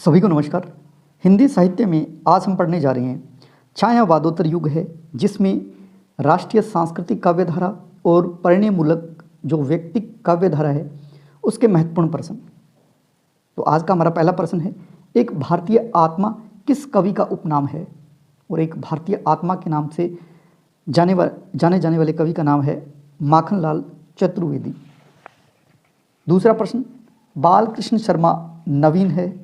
सभी को नमस्कार। हिंदी साहित्य में आज हम पढ़ने जा रहे हैं छायावादोत्तर युग है, जिसमें राष्ट्रीय सांस्कृतिक काव्यधारा और परिणयमूलक जो व्यक्तिक काव्यधारा है उसके महत्वपूर्ण प्रश्न। तो आज का हमारा पहला प्रश्न है, एक भारतीय आत्मा किस कवि का उपनाम है? और एक भारतीय आत्मा के नाम से जाने जाने वाले कवि का नाम है माखनलाल चतुर्वेदी। दूसरा प्रश्न, बालकृष्ण शर्मा नवीन है,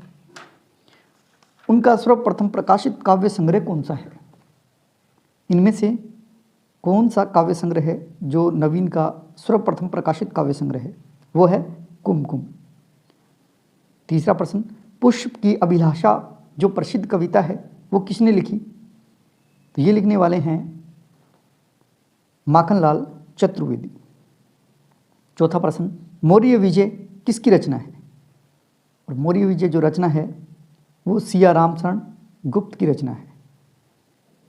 उनका सर्वप्रथम प्रकाशित काव्य संग्रह कौन सा है? इनमें से कौन सा काव्य संग्रह है जो नवीन का सर्वप्रथम प्रकाशित काव्य संग्रह है? वो है कुमकुम। तीसरा प्रश्न, पुष्प की अभिलाषा जो प्रसिद्ध कविता है वो किसने लिखी? तो ये लिखने वाले हैं माखनलाल चतुर्वेदी। चौथा प्रश्न, मौर्य विजय किसकी रचना है? और मौर्य विजय जो रचना है वो सिया रामशरण गुप्त की रचना है।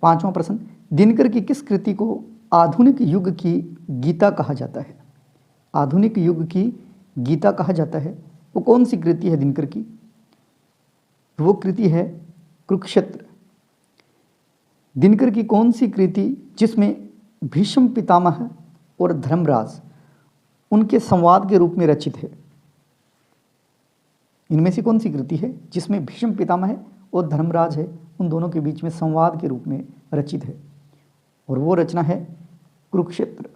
पांचवा प्रश्न, दिनकर की किस कृति को आधुनिक युग की गीता कहा जाता है? आधुनिक युग की गीता कहा जाता है, वो कौन सी कृति है दिनकर की? वो कृति है कुरुक्षेत्र। दिनकर की कौन सी कृति जिसमें भीष्म पितामह और धर्मराज उनके संवाद के रूप में रचित है? इनमें से कौन सी कृति है जिसमें भीष्म पितामह और धर्मराज है, उन दोनों के बीच में संवाद के रूप में रचित है? और वो रचना है कुरुक्षेत्र।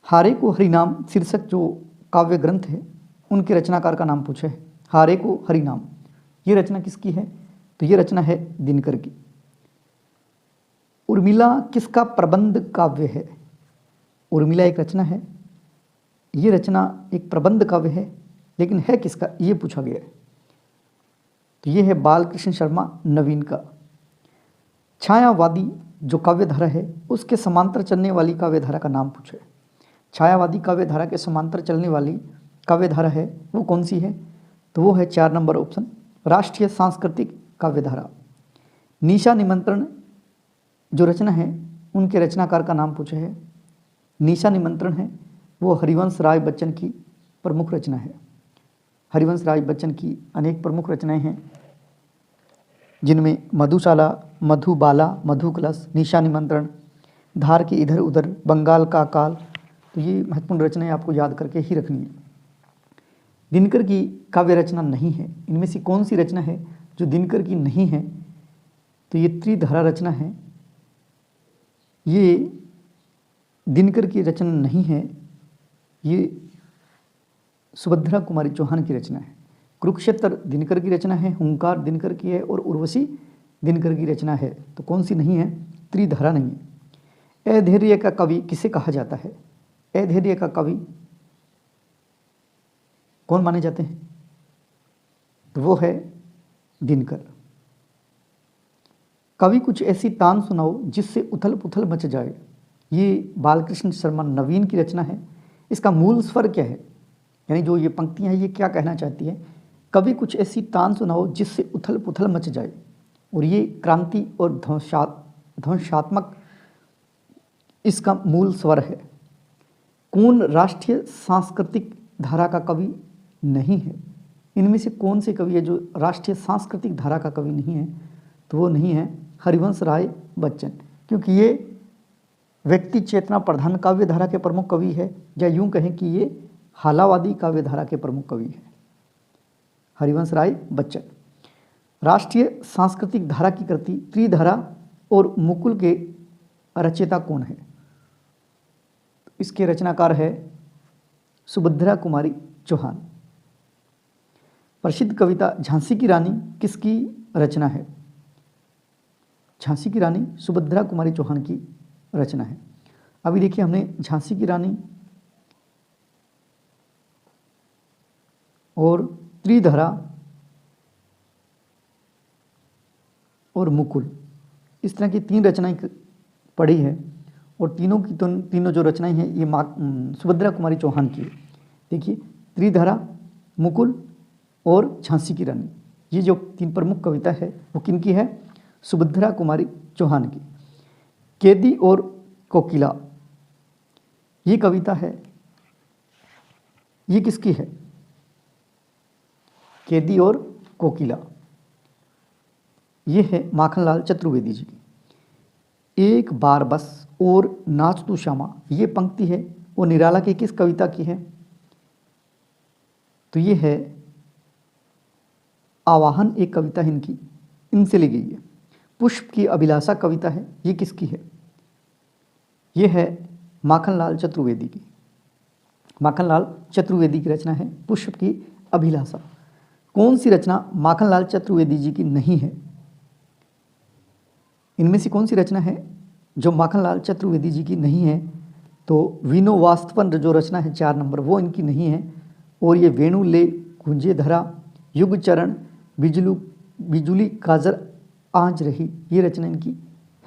हारे को हरिनाम शीर्षक जो काव्य ग्रंथ है उनके रचनाकार का नाम पूछा है। हारे को हरिनाम, ये रचना किसकी है? तो ये रचना है दिनकर की। उर्मिला किसका प्रबंध काव्य है? उर्मिला एक रचना है, ये रचना एक प्रबंध काव्य है, लेकिन है किसका ये पूछा गया है। तो ये है बालकृष्ण शर्मा नवीन का। छायावादी जो काव्यधारा है उसके समांतर चलने वाली काव्यधारा का नाम पूछे। छायावादी काव्यधारा के समांतर चलने वाली काव्यधारा है वो कौन सी है? तो वो है 4 नंबर ऑप्शन, राष्ट्रीय सांस्कृतिक काव्यधारा। निशा निमंत्रण जो रचना है उनके रचनाकार का नाम पूछे है। निशा निमंत्रण है वो हरिवंश राय बच्चन की प्रमुख रचना है। हरिवंश राय बच्चन की अनेक प्रमुख रचनाएं हैं, जिनमें मधुशाला, मधुबाला, मधुकलश, निशा निमंत्रण, धार के इधर उधर, बंगाल का काल। तो ये महत्वपूर्ण रचनाएं आपको याद करके ही रखनी है। दिनकर की काव्य रचना नहीं है, इनमें से कौन सी रचना है जो दिनकर की नहीं है? तो ये त्रिधारा रचना है, ये दिनकर की रचना नहीं है, ये सुभद्रा कुमारी चौहान की रचना है। कुरुक्षेत्र दिनकर की रचना है, हुंकार दिनकर की है और उर्वशी दिनकर की रचना है। तो कौन सी नहीं है? त्रिधारा नहीं है। अधैर्य का कवि किसे कहा जाता है? अधैर्य का कवि कौन माने जाते हैं? तो वो है दिनकर। कवि कुछ ऐसी तान सुनाओ जिससे उथल पुथल मच जाए, ये बालकृष्ण शर्मा नवीन की रचना है। इसका मूल स्वर क्या है, यानी जो ये पंक्तियां हैं ये क्या कहना चाहती है? कवि कुछ ऐसी तान सुनाओ जिससे उथल पुथल मच जाए। और ये क्रांति और ध्वंसात्मक इसका मूल स्वर है। कौन राष्ट्रीय सांस्कृतिक धारा का कवि नहीं है? इनमें से कौन से कवि है जो राष्ट्रीय सांस्कृतिक धारा का कवि नहीं है? तो वो नहीं है हरिवंश राय बच्चन, क्योंकि ये व्यक्ति चेतना प्रधान काव्यधारा के प्रमुख कवि है, या यूं कहें कि ये हालावादी काव्यधारा के प्रमुख कवि है हरिवंश राय बच्चन। राष्ट्रीय सांस्कृतिक धारा की कृति त्रिधारा और मुकुल के रचयिता कौन है? इसके रचनाकार है सुभद्रा कुमारी चौहान। प्रसिद्ध कविता झांसी की रानी किसकी रचना है? झांसी की रानी सुभद्रा कुमारी चौहान की रचना है। अभी देखिए, हमने झांसी की रानी और त्रिधारा और मुकुल, इस तरह की 3 रचनाएं पढ़ी है, और तीनों की तीनों जो रचनाएं हैं ये सुभद्रा कुमारी चौहान की है। देखिए, त्रिधारा, मुकुल और झांसी की रानी, ये जो 3 प्रमुख कविता है वो किनकी है? सुभद्रा कुमारी चौहान की। कैदी और कोकिला, ये कविता है, ये किसकी है? कैदी और कोकिला, ये है माखनलाल चतुर्वेदी जी की। एक बार बस और नाच तू श्यामा, ये पंक्ति है वो निराला की किस कविता की है? तो ये है आवाहन, एक कविता है इनकी, इनसे ली गई है। पुष्प की अभिलाषा कविता है, ये किसकी है? ये है माखनलाल चतुर्वेदी की। माखनलाल चतुर्वेदी की रचना है पुष्प की अभिलाषा। कौन सी रचना माखनलाल चतुर्वेदी जी की नहीं है? इनमें से कौन सी रचना है जो माखनलाल चतुर्वेदी जी की नहीं है? तो वीनो वास्तवन जो रचना है 4 नंबर, वो इनकी नहीं है। और ये वेणु ले गुंजे धरा, युग चरण बिजुली काजर आंच रही, ये रचना इनकी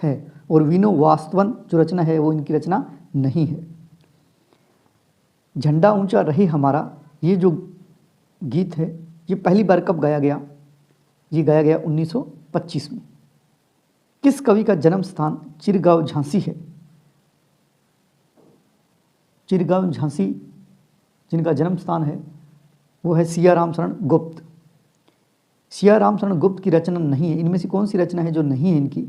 है। और वीनो वास्तवन जो रचना है वो इनकी रचना नहीं है। झंडा ऊंचा रहे हमारा, ये जो गीत है ये पहली बार कब गाया गया? ये गाया गया 1925 में। किस कवि का जन्म स्थान चिरगांव झांसी है? चिरगांव झांसी जिनका जन्म स्थान है वो है सिया राम शरण गुप्त। सिया राम शरण गुप्त की रचना नहीं है। इनमें से कौन सी रचना है जो नहीं है इनकी?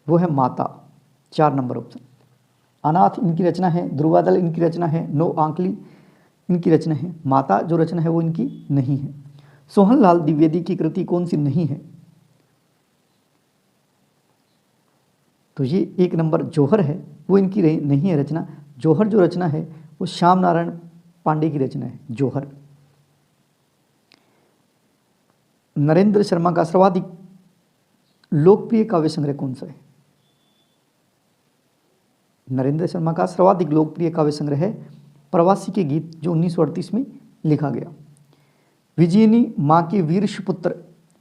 वो है माता, 4 नंबर ऑप्शन। अनाथ इनकी रचना है, ध्रुवादल इनकी रचना है, नो आंकली इनकी रचना है। माता जो रचना है वो इनकी नहीं है। सोहनलाल द्विवेदी की कृति कौन सी नहीं है? तो ये 1 नंबर जौहर है, वो इनकी नहीं है रचना। जौहर जो रचना है वो श्याम नारायण पांडे की रचना है, जौहर। नरेंद्र शर्मा का सर्वाधिक लोकप्रिय काव्य संग्रह कौन सा है? नरेंद्र शर्मा का सर्वाधिक लोकप्रिय काव्य संग्रह है प्रवासी के गीत, जो 1938 में लिखा गया। विजयनी माँ के वीर सुपुत्र,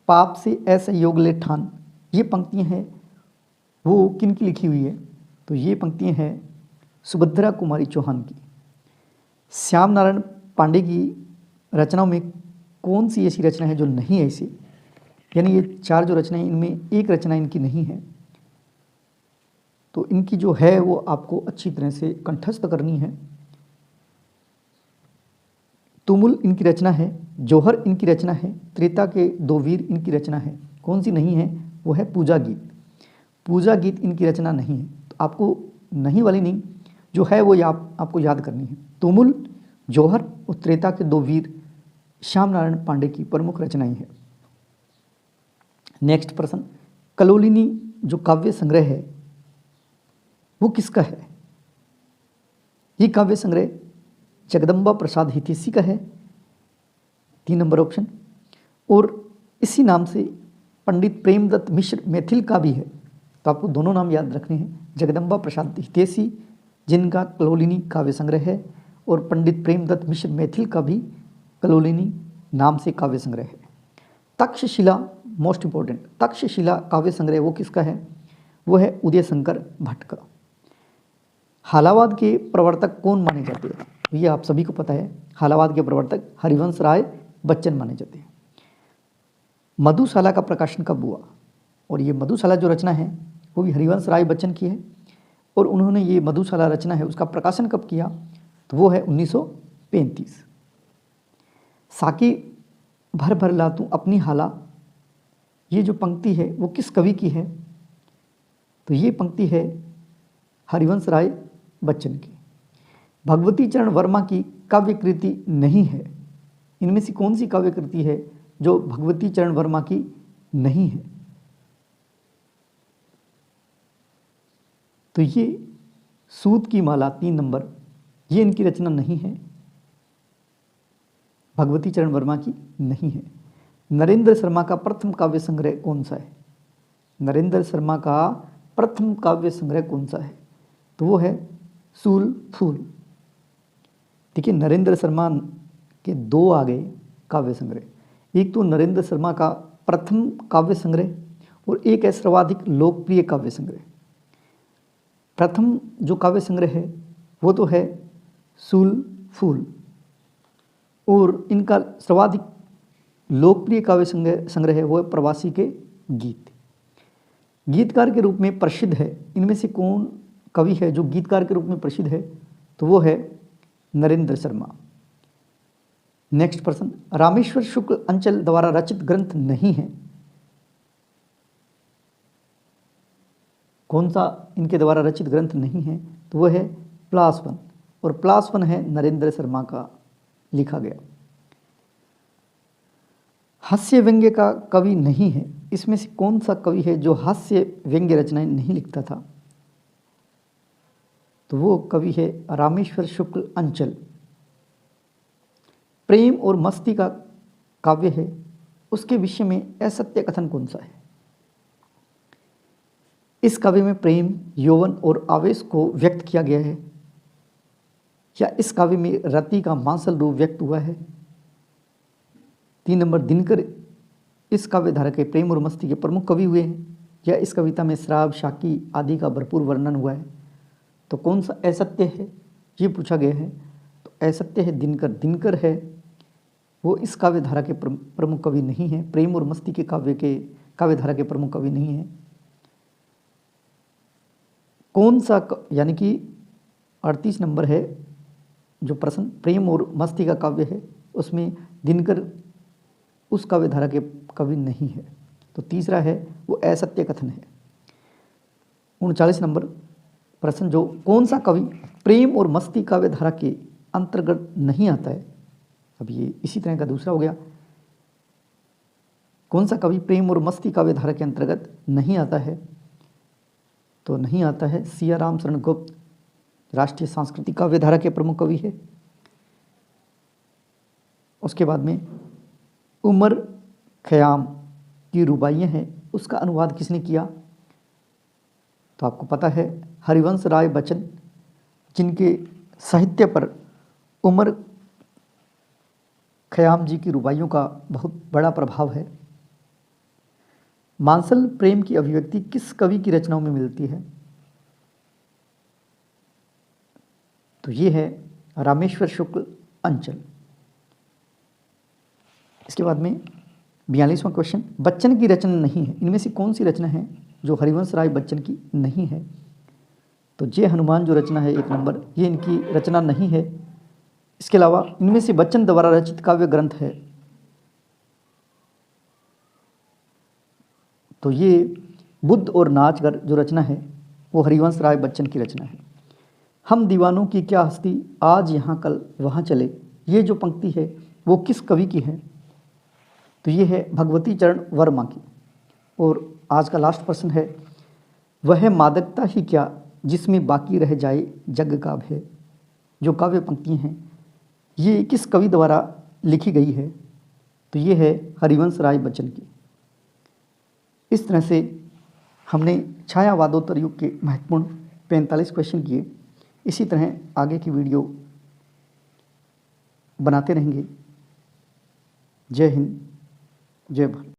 पाप से ऐसा योग ले ठान, ये पंक्तियां हैं वो किन की लिखी हुई है? तो ये पंक्तियां हैं सुभद्रा कुमारी चौहान की। श्याम नारायण पांडे की रचनाओं में कौन सी ऐसी रचना है जो नहीं है ऐसी? यानी ये 4 जो रचनाएं, इनमें एक रचना इनकी नहीं है। तो इनकी जो है वो आपको अच्छी तरह से कंठस्थ करनी है। तुमुल इनकी रचना है, जौहर इनकी रचना है, त्रेता के 2 वीर इनकी रचना है। कौन सी नहीं है? वो है पूजा गीत। पूजा गीत इनकी रचना नहीं है। तो आपको नहीं वाली नहीं, जो है वो आपको याद करनी है। तुमुल, जौहर और त्रेता के 2 वीर श्याम नारायण पांडे की प्रमुख रचनाएं हैं। नेक्स्ट प्रश्न, कलोलिनी जो काव्य संग्रह है वो किसका है? ये काव्य संग्रह जगदम्बा प्रसाद हितैषी का है, 3 नंबर ऑप्शन। और इसी नाम से पंडित प्रेमदत्त मिश्र मैथिल का भी है। तो आपको दोनों नाम याद रखने हैं, जगदम्बा प्रसाद हितैषी जिनका कलोलिनी काव्य संग्रह है, और पंडित प्रेमदत्त मिश्र मैथिल का भी कलोलिनी नाम से काव्य संग्रह है। तक्षशिला, मोस्ट इंपॉर्टेंट, तक्षशिला काव्य संग्रह वो किसका है? वो है उदय शंकर भट्ट का। हालावाद के प्रवर्तक कौन माने जाते हैं? ये आप सभी को पता है, हालावाद के प्रवर्तक हरिवंश राय बच्चन माने जाते हैं। मधुशाला का प्रकाशन कब हुआ? और ये मधुशाला जो रचना है वो भी हरिवंश राय बच्चन की है, और उन्होंने ये मधुशाला रचना है उसका प्रकाशन कब किया? तो वो है 1935। साकी भर भर ला तू अपनी हाला, ये जो पंक्ति है वो किस कवि की है? तो ये पंक्ति है हरिवंश राय बच्चन की। भगवती चरण वर्मा की काव्य कृति नहीं है। इनमें से कौन सी काव्य कृति है जो भगवती चरण वर्मा की नहीं है? तो ये सूत की माला, 3 नंबर, ये इनकी रचना नहीं है, भगवती चरण वर्मा की नहीं है। नरेंद्र शर्मा का प्रथम काव्य संग्रह कौन सा है? नरेंद्र शर्मा का प्रथम काव्य संग्रह कौन सा है? तो वो है सूल फूल। देखिए, नरेंद्र शर्मा के 2 आ गए काव्य संग्रह। एक तो नरेंद्र शर्मा का प्रथम काव्य संग्रह, और एक है सर्वाधिक लोकप्रिय काव्य संग्रह। प्रथम जो काव्य संग्रह है वो तो है सूल फूल, और इनका सर्वाधिक लोकप्रिय काव्य संग्रह है वो है प्रवासी के गीत। गीतकार के रूप में प्रसिद्ध है, इनमें से कौन कवि है जो गीतकार के रूप में प्रसिद्ध है? तो वो है नरेंद्र शर्मा। नेक्स्ट प्रश्न, रामेश्वर शुक्ल अंचल द्वारा रचित ग्रंथ नहीं है। कौन सा इनके द्वारा रचित ग्रंथ नहीं है? तो वह है प्लासवन, और प्लासवन है नरेंद्र शर्मा का लिखा गया। हास्य व्यंग्य का कवि नहीं है, इसमें से कौन सा कवि है जो हास्य व्यंग्य रचनाएं नहीं लिखता था? तो वो कवि है रामेश्वर शुक्ल अंचल। प्रेम और मस्ती का काव्य है, उसके विषय में असत्य कथन कौन सा है? इस काव्य में प्रेम, यौवन और आवेश को व्यक्त किया गया है, या इस काव्य में रति का मांसल रूप व्यक्त हुआ है? 3 नंबर, दिनकर इस काव्य धारा के प्रेम और मस्ती के प्रमुख कवि हुए हैं, या इस कविता में श्राप, शाकी आदि का भरपूर वर्णन हुआ है? तो कौन सा असत्य है, ये पूछा गया है। तो असत्य है दिनकर। दिनकर है वो इस काव्य धारा के प्रमुख कवि नहीं है, प्रेम और मस्ती के काव्य धारा के प्रमुख कवि नहीं है। कौन सा यानी कि 38 नंबर है जो प्रश्न, प्रेम और मस्ती का काव्य है, उसमें दिनकर उस काव्य धारा के कवि नहीं है। तो तीसरा है वो असत्य कथन है। 39 नंबर प्रश्न, जो कौन सा कवि प्रेम और मस्ती काव्य धारा के अंतर्गत नहीं आता है? अब ये इसी तरह का दूसरा हो गया। कौन सा कवि प्रेम और मस्ती काव्य धारा के अंतर्गत नहीं आता है? तो नहीं आता है सियाराम शरण गुप्त, राष्ट्रीय सांस्कृतिक काव्य धारा के प्रमुख कवि है। उसके बाद में उमर खयाम की रुबाइयाँ हैं, उसका अनुवाद किसने किया? तो आपको पता है हरिवंश राय बच्चन, जिनके साहित्य पर उमर खयाम जी की रुबाइयों का बहुत बड़ा प्रभाव है। मांसल प्रेम की अभिव्यक्ति किस कवि की रचनाओं में मिलती है? तो ये है रामेश्वर शुक्ल अंचल। इसके बाद में 42वां क्वेश्चन, बच्चन की रचना नहीं है, इनमें से कौन सी रचना है जो हरिवंश राय बच्चन की नहीं है? तो जय हनुमान जो रचना है 1 नंबर, ये इनकी रचना नहीं है। इसके अलावा इनमें से बच्चन द्वारा रचित काव्य ग्रंथ है, तो ये बुद्ध और नाचगर जो रचना है वो हरिवंश राय बच्चन की रचना है। हम दीवानों की क्या हस्ती, आज यहाँ कल वहाँ चले, ये जो पंक्ति है वो किस कवि की है? तो ये है भगवती चरण वर्मा की। और आज का लास्ट प्रश्न है, वह मादकता ही क्या जिसमें बाकी रह जाए जग का भय। जो काव्य पंक्तियाँ हैं ये किस कवि द्वारा लिखी गई है? तो ये है हरिवंश राय बच्चन की। इस तरह से हमने छायावादोत्तर युग के महत्वपूर्ण 45 क्वेश्चन किए। इसी तरह आगे की वीडियो बनाते रहेंगे। जय हिंद, जय भारत।